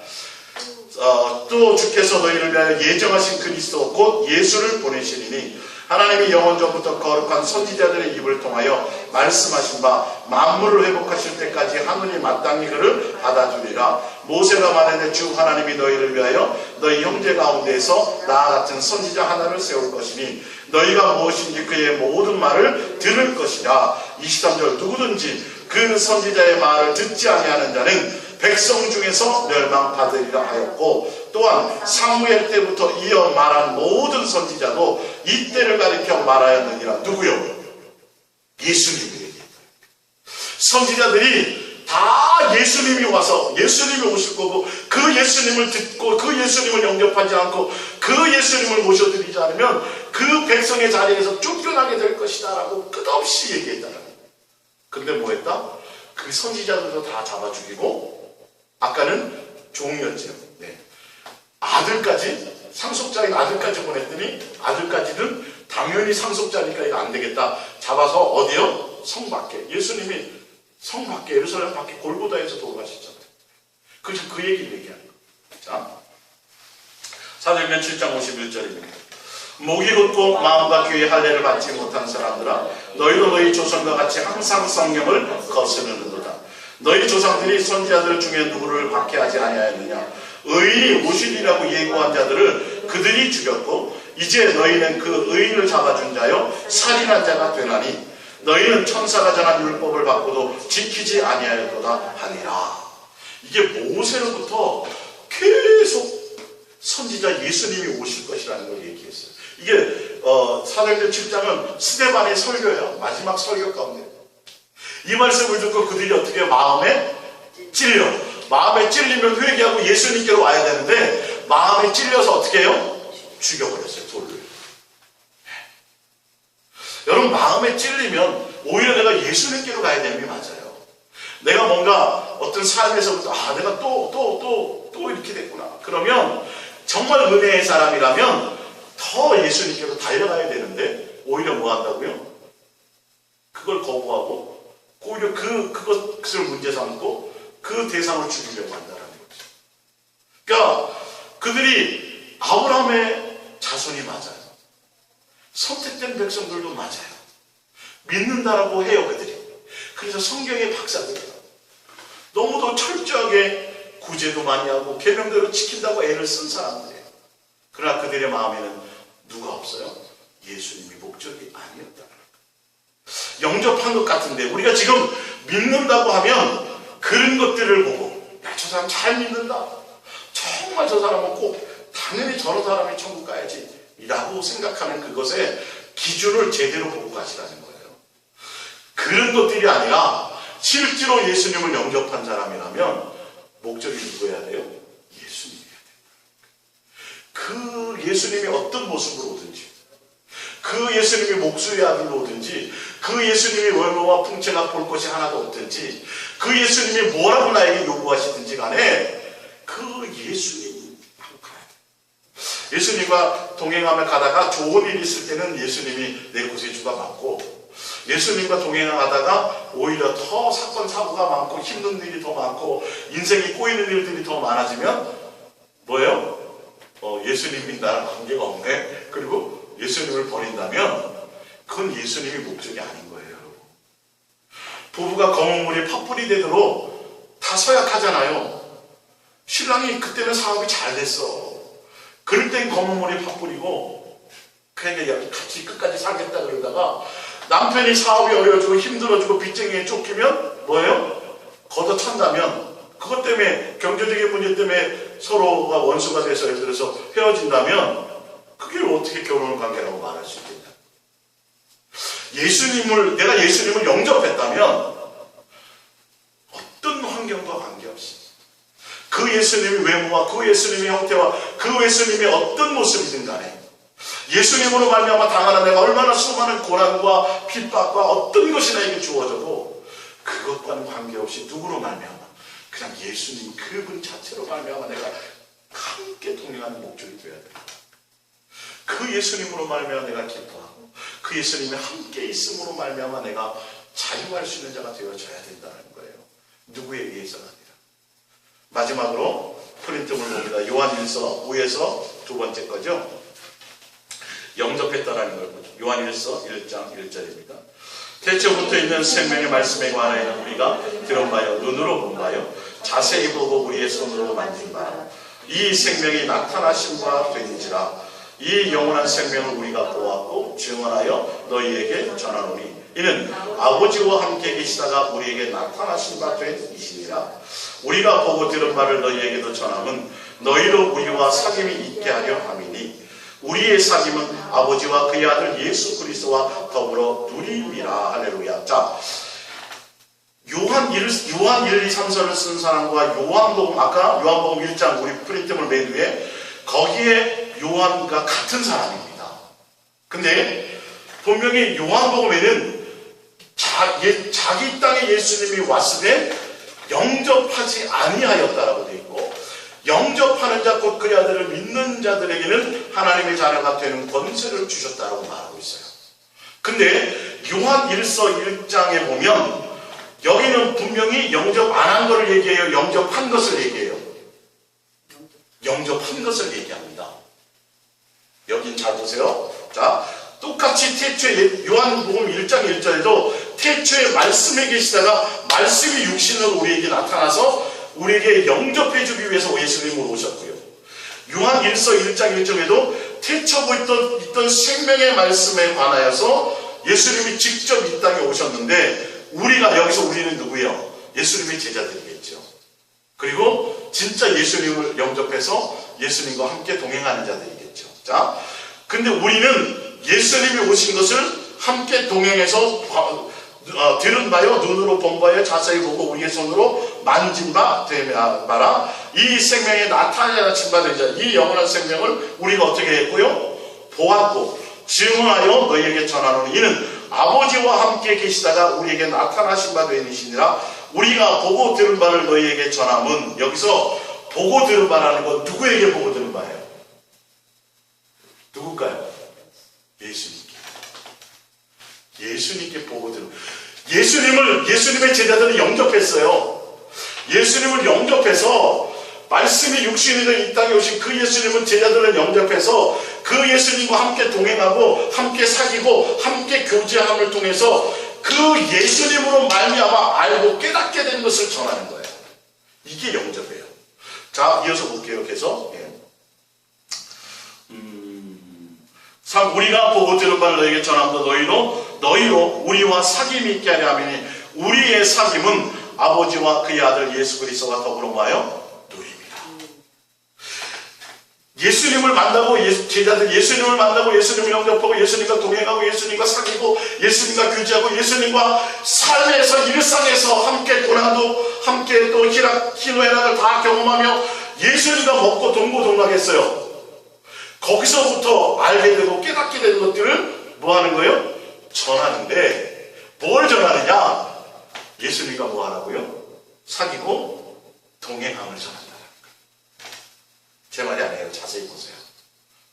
또 주께서 너희를 위하여 예정하신 그리스도 곧 예수를 보내시리니 하나님이 영원 전부터 거룩한 선지자들의 입을 통하여 말씀하신 바 만물을 회복하실 때까지 하느님 마땅히 그를 받아주리라. 모세가 말하되 주 하나님이 너희를 위하여 너희 형제 가운데에서 나와 같은 선지자 하나를 세울 것이니 너희가 무엇인지 그의 모든 말을 들을 것이라. 23절 누구든지 그 선지자의 말을 듣지 아니하는 자는 백성 중에서 멸망받으리라 하였고 또한 사무엘 때부터 이어 말한 모든 선지자도 이때를 가리켜 말하였느니라. 누구요? 예수님이 얘기했다. 선지자들이 다 예수님이 와서 예수님이 오실 거고 그 예수님을 듣고 그 예수님을 영접하지 않고 그 예수님을 모셔드리지 않으면 그 백성의 자리에서 쫓겨나게 될 것이다 라고 끝없이 얘기했다는 거예요. 근데 뭐 했다? 그 선지자들도 다 잡아 죽이고 아까는 종이었죠. 네. 아들까지 상속자인 아들까지 보냈더니 아들까지는 당연히 상속자니까 이거 안 되겠다. 잡아서 어디요? 성 밖에. 예수님이 성 밖에 예루살렘 밖에 골고다에서 돌아가셨잖아요. 그래서 그 얘기를 얘기하는 거예요. 자, 사도행전 7장 51절입니다. 목이 곧고 마음과 귀의 할례를 받지 못한 사람들아 너희도 너희 조상과 같이 항상 성령을 거스르는도다. 너희 조상들이 선지자들 중에 누구를 박해하지 아니하였느냐. 의인이 오시리라고 예고한 자들을 그들이 죽였고 이제 너희는 그 의인을 잡아준 자여 살인한 자가 되나니 너희는 천사가 전한 율법을 받고도 지키지 아니하였도다 하니라. 이게 모세로부터 계속 선지자 예수님이 오실 것이라는 걸 얘기했어요. 이게 사도행전 7장은 스데반의 설교예요. 마지막 설교 가운데 이 말씀을 듣고 그들이 어떻게 마음에 찔려. 마음에 찔리면 회개하고 예수님께로 와야 되는데 마음에 찔려서 어떻게 해요? 죽여버렸어요. 돌로. 여러분, 마음에 찔리면 오히려 내가 예수님께로 가야 되는 게 맞아요. 내가 뭔가 어떤 삶에서부터 내가 또 이렇게 됐구나. 그러면 정말 은혜의 사람이라면 더 예수님께로 달려가야 되는데 오히려 뭐 한다고요? 그걸 거부하고 오히려 그것을 문제 삼고 그 대상을 죽이려고 한다는 거죠. 그러니까 그들이 아브라함의 자손이 맞아요. 선택된 백성들도 맞아요. 믿는다라고 해요, 그들이. 그래서 성경의 박사들이에요. 너무도 철저하게 구제도 많이 하고 계명대로 지킨다고 애를 쓴 사람들이에요. 그러나 그들의 마음에는 누가 없어요? 예수님이 목적이 아니었다는 거예요. 영접한 것 같은데 우리가 지금 믿는다고 하면 그런 것들을 보고 저 사람 잘 믿는다. 정말 저 사람은 꼭 당연히 저런 사람이 천국 가야지 라고 생각하는 그것의 기준을 제대로 보고 가시라는 거예요. 그런 것들이 아니라 실제로 예수님을 영접한 사람이라면 목적이 누구여야 돼요? 예수님이어야 돼요. 그 예수님이 어떤 모습으로 오든지, 그 예수님이 목수의 아들로 오든지, 그 예수님이 외모와 풍채가 볼 것이 하나도 없든지, 그 예수님이 뭐라고 나에게 요구하시든지 간에 그 예수님이 바로 가야 돼요. 예수님과 동행하며 가다가 좋은 일이 있을 때는 예수님이 내 구세주가 맞고, 예수님과 동행하다가 오히려 더 사건 사고가 많고 힘든 일이 더 많고 인생이 꼬이는 일들이 더 많아지면 뭐예요? 예수님이 나랑 관계가 없네. 그리고 예수님을 버린다면 그건 예수님이 목적이 아닌 거예요, 여러분. 부부가 검은 물이 팥불이 되도록 다 서약하잖아요. 신랑이 그때는 사업이 잘 됐어. 그럴 땐 검은 물이 팥불이고 그냥 같이 끝까지 살겠다 그러다가 남편이 사업이 어려워지고 힘들어지고 빚쟁이에 쫓기면 뭐예요? 걷어찬다면, 그것 때문에 경제적인 문제 때문에 서로가 원수가 돼서 예를 들어서 헤어진다면 그게 어떻게 결혼 관계라고 말할 수 있겠냐? 내가 예수님을 영접했다면 어떤 환경과 관계없이 그 예수님의 외모와 그 예수님의 형태와 그 예수님의 어떤 모습이든 간에 예수님으로 말미암아 당하는 내가 얼마나 수많은 고난과 핍박과 어떤 것이 나에게 주어져도 그것과는 관계없이 누구로 말미암아 그냥 예수님 그분 자체로 말미암아 내가 함께 동행하는 목적이 되어야 됩니다. 그 예수님으로 말미암아 내가 기뻐하고 그 예수님이 함께 있음으로 말미암아 내가 자유할 수 있는 자가 되어져야 된다는 거예요. 누구에 의해서가 아니라. 마지막으로 프린트물 봅니다. 요한일서 5에서 두 번째 거죠. 영접했다라는 걸 보죠. 요한일서 1장 1절입니다. 태초부터 있는 생명의 말씀에 관하여 우리가 들은 바요, 눈으로 본 바요, 자세히 보고 우리의 손으로 만진 바, 이 생명이 나타나신 바 된지라. 이 영원한 생명을 우리가 보았고 증언하여 너희에게 전하노니 이는 아버지와 함께 계시다가 우리에게 나타나신 바 된 이시니라. 우리가 보고 들은 바를 너희에게도 전함은 너희로 우리와 사귐이 있게 하려 함이니 우리의 사귐은 아버지와 그의 아들 예수 그리스도와 더불어 누림이라. 할렐루야. 자, 요한 1, 2, 3서를 쓴 사람과 요한복음, 아까 요한복음 1장 우리 프린트물 맨 위에 거기에 요한과 같은 사람입니다. 근데 분명히 요한복음에는 자기 땅에 예수님이 왔을 때 영접하지 아니하였다라고 되어 있고, 영접하는 자 곧 그의 아들을 믿는 자들에게는 하나님의 자녀가 되는 권세를 주셨다라고 말하고 있어요. 근데 요한 1서 1장에 보면 여기는 분명히 영접 안 한 것을 얘기해요? 영접한 것을 얘기해요? 영접한 것을 얘기합니다. 여긴 잘 보세요. 자, 똑같이 태초에 요한복음 1장 1절에도 태초에 말씀에 계시다가 말씀이 육신으로 우리에게 나타나서 우리에게 영접해 주기 위해서 예수님으로 오셨고요. 요한 1서 1장 1절에도 태초부터 있던 생명의 말씀에 관하여서 예수님이 직접 이 땅에 오셨는데 우리가 여기서 우리는 누구예요? 예수님의 제자들이겠죠. 그리고 진짜 예수님을 영접해서 예수님과 함께 동행하는 자들이겠죠. 자, 근데 우리는 예수님이 오신 것을 함께 동행해서 들은 바요 눈으로 본 바요 자세히 보고 우리의 손으로 만진 바 되마라. 이 생명에 나타나신 바 되자. 이 영원한 생명을 우리가 어떻게 했고요? 보았고 증언하여 너희에게 전하노니 이는 아버지와 함께 계시다가 우리에게 나타나신 바 되니시니라. 우리가 보고 들은 바를 너희에게 전함은, 여기서 보고 들은 바라는 건 누구에게 보고 들은 바예요? 누굴까요? 예수님께. 예수님께 보고 들은. 예수님의 제자들은 영접했어요. 예수님을 영접해서 말씀이 육신이 된 이 땅에 오신 그 예수님은 제자들은 영접해서 그 예수님과 함께 동행하고 함께 사귀고 함께 교제함을 통해서 그 예수님으로 말미암아 알고 깨닫게 된 것을 전하는 거예요. 이게 영접이에요. 자, 이어서 볼게요. 계속. 우리가 보고 들은 바를 너에게 전함도 너희로 우리와 사귐이 있게 하려 하매니 우리의 사귐은 아버지와 그의 아들 예수 그리스도와 더불어 모아요 누립니다. 예수님을 만나고 제자들 예수님을 만나고 예수님을 영접하고 예수님과 동행하고 예수님과 사귀고 예수님과 교제하고 예수님과 삶에서 일상에서 함께 고난도 함께 또 희노애락을 다 경험하며 예수님과 먹고 동고동락했어요. 거기서부터 알게 되고 깨닫게 되는 것들을 뭐 하는 거예요? 전하는데 뭘 전하느냐? 예수님과 뭐 하라고요? 사귀고 동행함을 전한다는 거예요. 제 말이 아니에요. 자세히 보세요.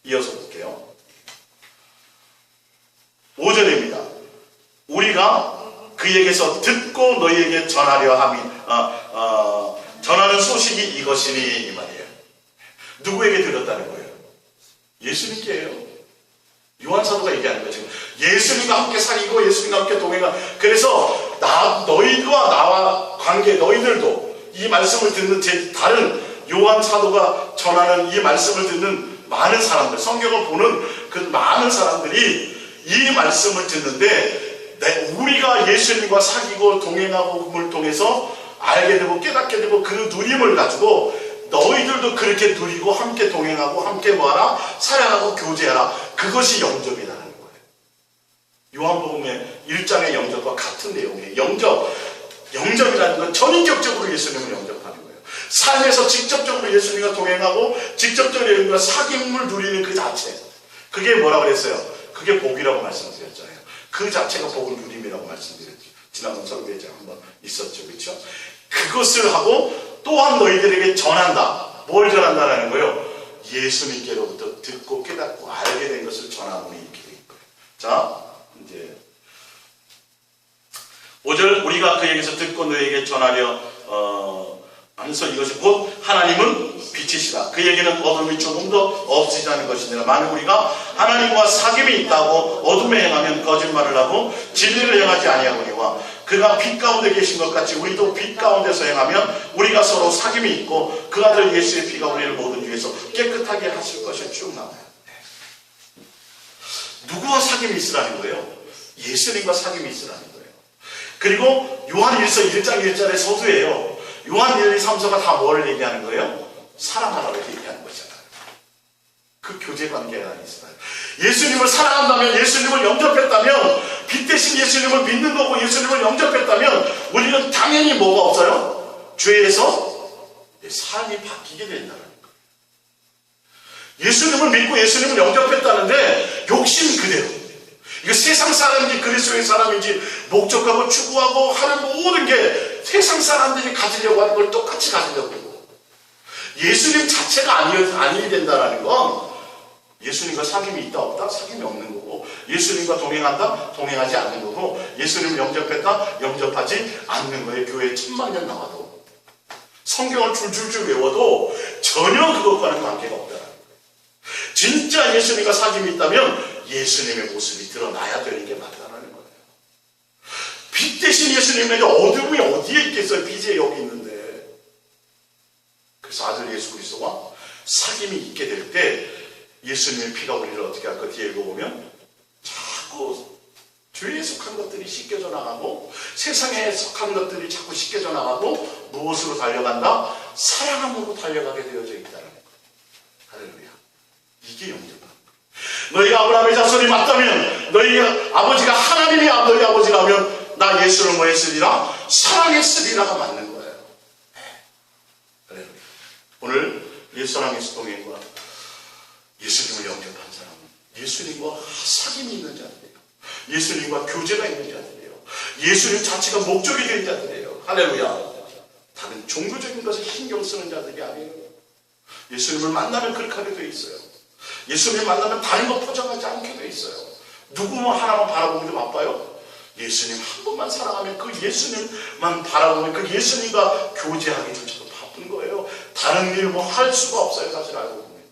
이어서 볼게요. 5절입니다. 우리가 그에게서 듣고 너희에게 전하려 함이 전하는 소식이 이것이니 이 말이에요. 누구에게 들었다는 거예요? 예수님께요. 요한사도가 얘기하는 거예요. 지금 예수님과 함께 사귀고 예수님과 함께 동행하. 그래서 너희와 나와 관계, 너희들도 이 말씀을 듣는 다른 요한사도가 전하는 이 말씀을 듣는 많은 사람들, 성경을 보는 그 많은 사람들이 이 말씀을 듣는데 우리가 예수님과 사귀고 동행하고를 통해서 알게 되고 깨닫게 되고 그 누림을 가지고 너희들도 그렇게 누리고 함께 동행하고 함께 뭐하라? 사랑하고 교제하라. 그것이 영접이라는 거예요. 요한복음의 1장의 영접과 같은 내용이에요. 영접이라는 건 전인격적으로 예수님을 영접하는 거예요. 삶에서 직접적으로 예수님과 동행하고 직접적으로 예수님과 사귐을 누리는 그 자체. 그게 뭐라고 그랬어요? 그게 복이라고 말씀드렸잖아요. 그 자체가 복을 누림이라고 말씀드렸죠. 지난번 설교에 한번 있었죠. 그렇죠? 그것을 하고 또한 너희들에게 전한다. 뭘 전한다라는 거예요? 예수님께로부터 듣고 깨닫고 알게 된 것을 전하노니 이렇게 된 거예요. 자, 이제 5절 우리가 그에게서 듣고 너에게 전하려 하면서 이것이 곧 하나님은 빛이시다. 그에게는 어둠이 조금도 없으지 않은 것이니라. 만약 우리가 하나님과 사귐이 있다고 어둠에 행하면 거짓말을 하고 진리를 행하지 아니하거니와 그가 빛 가운데 계신 것 같이 우리도 빛 가운데서 행하면 우리가 서로 사귐이 있고 그 아들 예수의 피가 우리를 모든 죄에서 깨끗하게 하실 것이 쭉 나와요. 누구와 사귐이 있으라는 거예요? 예수님과 사귐이 있으라는 거예요. 그리고 요한일서 1장 1절의 서두에요. 요한 1, 2, 3, 4가 다 뭐를 얘기하는 거예요? 사랑하라고 얘기하는 거잖아요. 그 교제 관계가 있어요. 예수님을 사랑한다면, 예수님을 영접했다면, 빛 대신 예수님을 믿는 거고 예수님을 영접했다면 우리는 당연히 뭐가 없어요? 죄에서 삶이 바뀌게 된다는 거예요. 예수님을 믿고 예수님을 영접했다는데 욕심 그대로. 이거 세상 사람인지 그리스도의 사람인지 목적하고 추구하고 하는 모든 게 세상 사람들이 가지려고 하는 걸 똑같이 가지려고 하고 예수님 자체가 아니어야 된다는 건 예수님과 사귐이 있다 없다? 사귐이 없는 거고 예수님과 동행한다? 동행하지 않는 거고 예수님을 영접했다? 영접하지 않는 거예요. 교회에 1000만 년 나와도 성경을 줄줄줄 외워도 전혀 그것과는 관계가 없다는 거예요. 진짜 예수님과 사귐이 있다면 예수님의 모습이 드러나야 되는 게 맞다는 거예요. 빛 대신 예수님에게 어둠이 어디에 있겠어요? 빛이 여기 있는데. 그래서 아들 예수 그리스도와 사귐이 있게 될 때 예수님의 피가 우리를 어떻게 할까? 뒤에 읽어보면 자꾸 죄에 속한 것들이 씻겨져 나가고 세상에 속한 것들이 자꾸 씻겨져 나가고 무엇으로 달려간다? 사랑함으로 달려가게 되어져 있다는 거예요. 할렐루야. 이게 영접하는 거예요. 너희가 아브라함의 자손이 맞다면 너희 아버지가 하나님이 너희 아버지라면 나 예수를 뭐 했으리라? 사랑했으리라가 맞는 거예요. 네. 오늘 옛사랑에서 동행과 예수님을 영접한 사람은 예수님과 사귐이 있는 자들이에요. 예수님과 교제가 있는 자들이에요. 예수님 자체가 목적이 된 자들이에요. 할렐루야. 다른 종교적인 것에 신경 쓰는 자들이 아니에요. 예수님을 만나면 그렇게 하게 돼 있어요. 예수님을 만나면 다른 거 포장하지 않게 돼 있어요. 누구만 하나만 바라보기도 바빠요. 예수님 한 분만 사랑하면 그 예수님만 바라보면 그 예수님과 교제하기조차도 바쁜 거예요. 다른 일 뭐 할 수가 없어요. 사실 알고 보면.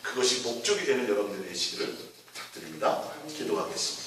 그것이 목적이 되는 여러분들의 되시기를 부탁드립니다. 기도하겠습니다.